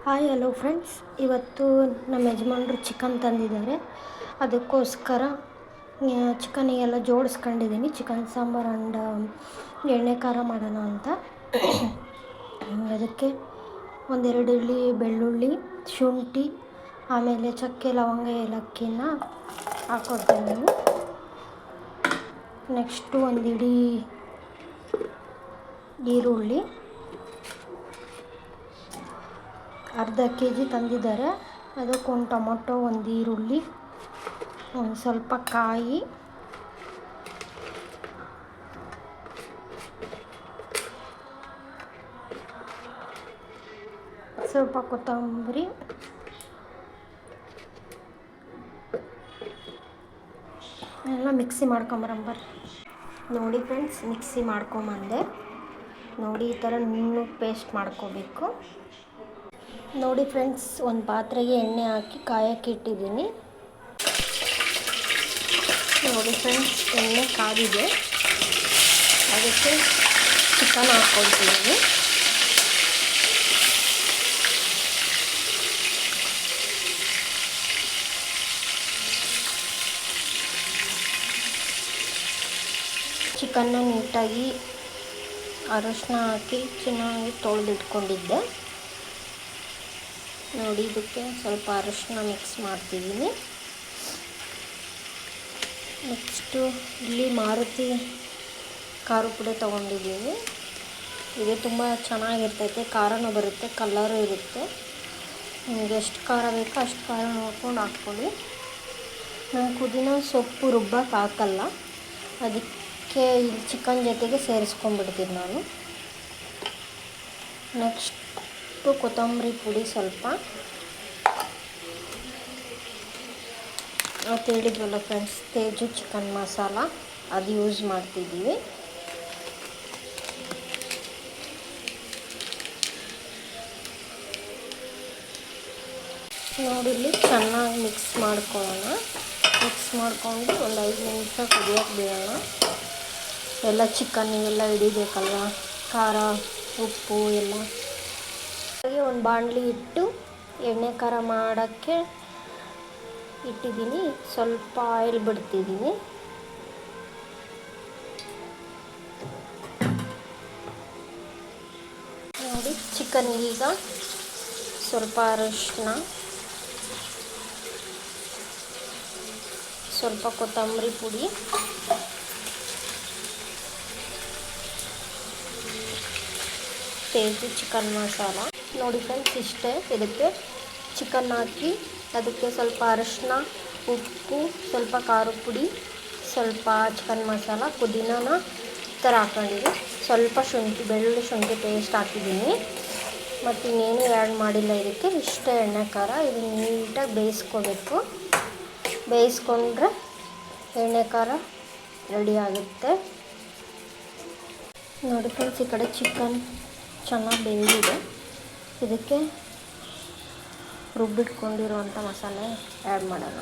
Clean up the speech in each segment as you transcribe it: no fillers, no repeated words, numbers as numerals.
Hi hello friends, ಇವತ್ತು ನಮ್ಮ ಯಜಮಾನ್ರು ಚಿಕನ್ ತಂದಿದ್ದಾರೆ. ಅದಕ್ಕೋಸ್ಕರ ಚಿಕನಿಗೆಲ್ಲ ಜೋಡಿಸ್ಕೊಂಡಿದ್ದೀನಿ. ಚಿಕನ್ ಸಾಂಬಾರು ಆ್ಯಂಡ್ ಎಣ್ಣೆ ಖಾರ ಮಾಡೋಣ ಅಂತ. ಅದಕ್ಕೆ ಒಂದೆರಡು ಬೆಳ್ಳುಳ್ಳಿ, ಶುಂಠಿ, ಆಮೇಲೆ ಚಕ್ಕೆ, ಲವಂಗ, ಏಲಕ್ಕಿನ ಹಾಕ್ಕೊಡ್ತೀನಿ. ನೆಕ್ಸ್ಟು ಒಂದಿಡೀ ಈರುಳ್ಳಿ, ಅರ್ಧ kg ತಂದಿದ್ದಾರೆ. ಅದಕ್ಕೊಂದು ಟೊಮೊಟೊ, ಒಂದು ಈರುಳ್ಳಿ, ಒಂದು ಸ್ವಲ್ಪ ಕಾಯಿ, ಸ್ವಲ್ಪ ಕೊತ್ತಂಬರಿ, ಎಲ್ಲ ಮಿಕ್ಸಿ ಮಾಡ್ಕೊಂಬರಂಬರ್ರಿ. ನೋಡಿ ಫ್ರೆಂಡ್ಸ್, ಮಿಕ್ಸಿ ಮಾಡ್ಕೊಂಬಂದೆ. ನೋಡಿ ಈ ಥರ ನುಣ್ಣಗೆ ಪೇಸ್ಟ್ ಮಾಡ್ಕೋಬೇಕು. ನೋಡಿ ಫ್ರೆಂಡ್ಸ್, ಒಂದು ಪಾತ್ರೆಗೆ ಎಣ್ಣೆ ಹಾಕಿ ಕಾಯಕ್ಕೆ ಇಟ್ಟಿದ್ದೀನಿ. ನೋಡಿ ಫ್ರೆಂಡ್ಸ್, ಎಣ್ಣೆ ಕಾದಿದೆ. ಅದಕ್ಕೆ ಚಿಕನ್ ಹಾಕ್ಕೊಳ್ತೀನಿ. ಚಿಕನ್ನ ನೀಟಾಗಿ ಅರಶಿನ ಹಾಕಿ ಚೆನ್ನಾಗಿ ತೊಳೆದಿಟ್ಕೊಂಡಿದ್ದೆ. ನೋಡಿ, ಇದಕ್ಕೆ ಸ್ವಲ್ಪ ಅರಶಿನ ಮಿಕ್ಸ್ ಮಾಡ್ತಿದ್ದೀನಿ. ನೆಕ್ಸ್ಟು ಇಲ್ಲಿ ಮಾರುತಿ ಖಾರ ಪುಡಿ ತೊಗೊಂಡಿದ್ದೀನಿ. ಇದು ತುಂಬ ಚೆನ್ನಾಗಿರ್ತೈತೆ, ಖಾರನೂ ಬರುತ್ತೆ, ಕಲರು ಇರುತ್ತೆ. ನಿಮಗೆ ಎಷ್ಟು ಖಾರ ಬೇಕೋ ಅಷ್ಟು ಖಾರ ನೋಡ್ಕೊಂಡು ಹಾಕ್ಕೊಳ್ಳಿ. ನಾನು ಪುದೀನ ಸೊಪ್ಪು ರುಬ್ಬಕ್ಕೆ ಹಾಕಲ್ಲ, ಅದಕ್ಕೆ ಇಲ್ಲಿ ಚಿಕನ್ ಜೊತೆಗೆ ಸೇರಿಸ್ಕೊಂಡ್ಬಿಡ್ತೀನಿ ನಾನು. ನೆಕ್ಸ್ಟು ಕೊತ್ತಂಬರಿ ಪುಡಿ ಸ್ವಲ್ಪ, ಅದು ಹೇಳಿದ್ವಲ್ಲ ಫ್ರೆಂಡ್ಸ್, ತೇಜು ಚಿಕನ್ ಮಸಾಲ, ಅದು ಯೂಸ್ ಮಾಡ್ತಿದ್ದೀವಿ. ನೋಡಿ, ಇಲ್ಲಿ ಚೆನ್ನಾಗಿ ಮಿಕ್ಸ್ ಮಾಡ್ಕೊಳ್ಳೋಣ. ಮಿಕ್ಸ್ ಮಾಡಿಕೊಂಡು ಒಂದು 5 ನಿಮಿಷ ಕುದಿಯೋಕ್ಕೆ ಬಿಡೋಣ. ಎಲ್ಲ ಚಿಕನ್ನಿಗೆಲ್ಲ ಹಿಡಿಬೇಕಲ್ವ, ಖಾರ, ಉಪ್ಪು ಎಲ್ಲ. ಹಾಗೆ ಒಂದು ಬಾಣಲಿ ಇಟ್ಟು ಎಣ್ಣೆ ಖಾರ ಮಾಡೋಕ್ಕೆ ಇಟ್ಟಿದ್ದೀನಿ. ಸ್ವಲ್ಪ ಆಯಿಲ್ ಬಿಡ್ತಿದ್ದೀನಿ. ನೋಡಿ, ಚಿಕನ್ಗೀಗ ಸ್ವಲ್ಪ ಅರಶಿನ, ಸ್ವಲ್ಪ ಕೊತ್ತಂಬರಿ ಪುಡಿ, ತೇಜು ಚಿಕನ್ ಮಸಾಲ. ನೋಡಿ ಫ್ರೆಂಡ್ಸ್, ಇಷ್ಟೇ. ಇದಕ್ಕೆ ಚಿಕನ್ ಹಾಕಿ ಅದಕ್ಕೆ ಸ್ವಲ್ಪ ಅರಶಿನ, ಉಪ್ಪು, ಸ್ವಲ್ಪ ಖಾರದ ಪುಡಿ, ಸ್ವಲ್ಪ ಚಿಕನ್ ಮಸಾಲ, ಪುದೀನಾನ ಈ ಥರ ಹಾಕ್ಕೊಂಡಿದ್ದೀನಿ. ಸ್ವಲ್ಪ ಶುಂಠಿ, ಬೆಳ್ಳುಳ್ಳಿ ಶುಂಠಿ ಪೇಸ್ಟ್ ಹಾಕಿದ್ದೀನಿ. ಮತ್ತು ಇನ್ನೇನು ಆ್ಯಡ್ ಮಾಡಿಲ್ಲ ಇದಕ್ಕೆ. ಇಷ್ಟೇ ಎಣ್ಣೆ ಖಾರ. ಇದು ನೀಟಾಗಿ ಬೇಯಿಸ್ಕೋಬೇಕು. ಬೇಯಿಸ್ಕೊಂಡ್ರೆ ಎಣ್ಣೆ ಖಾರ ರೆಡಿ ಆಗುತ್ತೆ. ನೋಡಿ ಫ್ರೆಂಡ್ಸ್, ಈ ಕಡೆ ಚಿಕನ್ ಚೆನ್ನಾಗಿ ಬೆಂದಿದೆ. ಇದಕ್ಕೆ ರುಬ್ಬಿಟ್ಕೊಂಡಿರುವಂಥ ಮಸಾಲೆ ಆ್ಯಡ್ ಮಾಡೋಣ.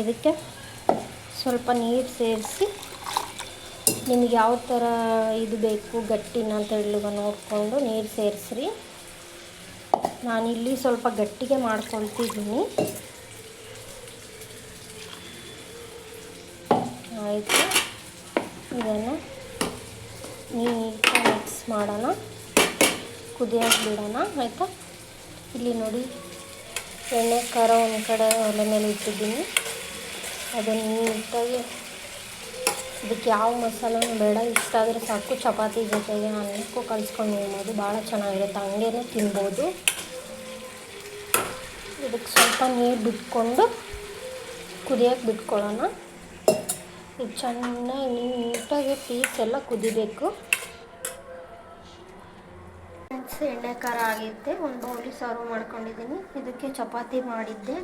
ಇದಕ್ಕೆ ಸ್ವಲ್ಪ ನೀರು ಸೇರಿಸಿ, ನಿಮ್ಗೆ ಯಾವ ಥರ ಇದು ಬೇಕು, ಗಟ್ಟಿನ ತೆಳ್ಳಗೆ ನೋಡಿಕೊಂಡು ನೀರು ಸೇರಿಸ್ರಿ. ನಾನಿಲ್ಲಿ ಸ್ವಲ್ಪ ಗಟ್ಟಿಗೆ ಮಾಡ್ಕೊಳ್ತಿದ್ದೀನಿ. ಆಯಿತು, ಇದನ್ನು ನೀಟಾಗಿ ಮಿಕ್ಸ್ ಮಾಡೋಣ, ಕುದಿಯೋಕೆ ಬಿಡೋಣ. ಆಯಿತಾ? ಇಲ್ಲಿ ನೋಡಿ, ಎಣ್ಣೆ ಖಾರ ಒಂದು ಕಡೆ ಒಲೆ ಮೇಲೆ ಇಟ್ಟಿದ್ದೀನಿ. ಅದನ್ನು ನೀಟಾಗಿ, ಇದಕ್ಕೆ ಯಾವ ಮಸಾಲೆನೂ ಬೇಡ, ಇಷ್ಟ ಆದರೆ ಸಾಕು. ಚಪಾತಿ ಜೊತೆಗೆ ಅನ್ನಕ್ಕೂ ಕಲಿಸ್ಕೊಂಡು ತಿನ್ಬೋದು, ಭಾಳ ಚೆನ್ನಾಗಿರುತ್ತೆ. ಹಂಗೇ ತಿನ್ಬೋದು. ಇದಕ್ಕೆ ಸ್ವಲ್ಪ ನೀರು ಬಿಟ್ಕೊಂಡು ಕುದಿಯೋಕೆ ಬಿಟ್ಕೊಳ್ಳೋಣ. ಇದು ಚೆನ್ನಾಗಿ ನೀಟಾಗಿ ಪೀಸ್ ಎಲ್ಲ ಕುದಿಬೇಕು. ಎಣ್ಣೆ ಖಾರ ಆಗೈತೆ. ಒಂದು ಬೌಲಿ ಸರ್ವ್ ಮಾಡ್ಕೊಂಡಿದ್ದೀನಿ. ಇದಕ್ಕೆ ಚಪಾತಿ ಮಾಡಿದ್ದೆ.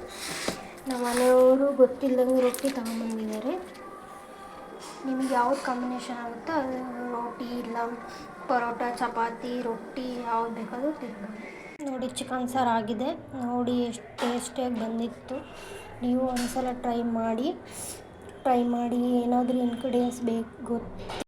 ನಮ್ಮ ಮನೆಯವರು ಗೊತ್ತಿಲ್ಲದಂಗೆ ರೊಟ್ಟಿ ತಗೊಂಬಂದಿದ್ದಾರೆ. ನಿಮಗೆ ಯಾವ್ದು ಕಾಂಬಿನೇಷನ್ ಆಗುತ್ತೋ ಅದು, ರೋಟಿ ಇಲ್ಲ ಪರೋಟ, ಚಪಾತಿ, ರೊಟ್ಟಿ ಯಾವ್ದು ಬೇಕಾದರೂ ತಿನ್ಬೋದು. ನೋಡಿ, ಚಿಕನ್ ಸಾರು ಆಗಿದೆ. ನೋಡಿ ಎಷ್ಟು ಟೇಸ್ಟಿಯಾಗಿ ಬಂದಿತ್ತು. ನೀವು ಒಂದ್ಸಲ ಟ್ರೈ ಮಾಡಿ. ಏನಾದರೂ ಇಂಗ್ರೀಡಿಯೆಂಟ್ಸ್ ಬೇಕು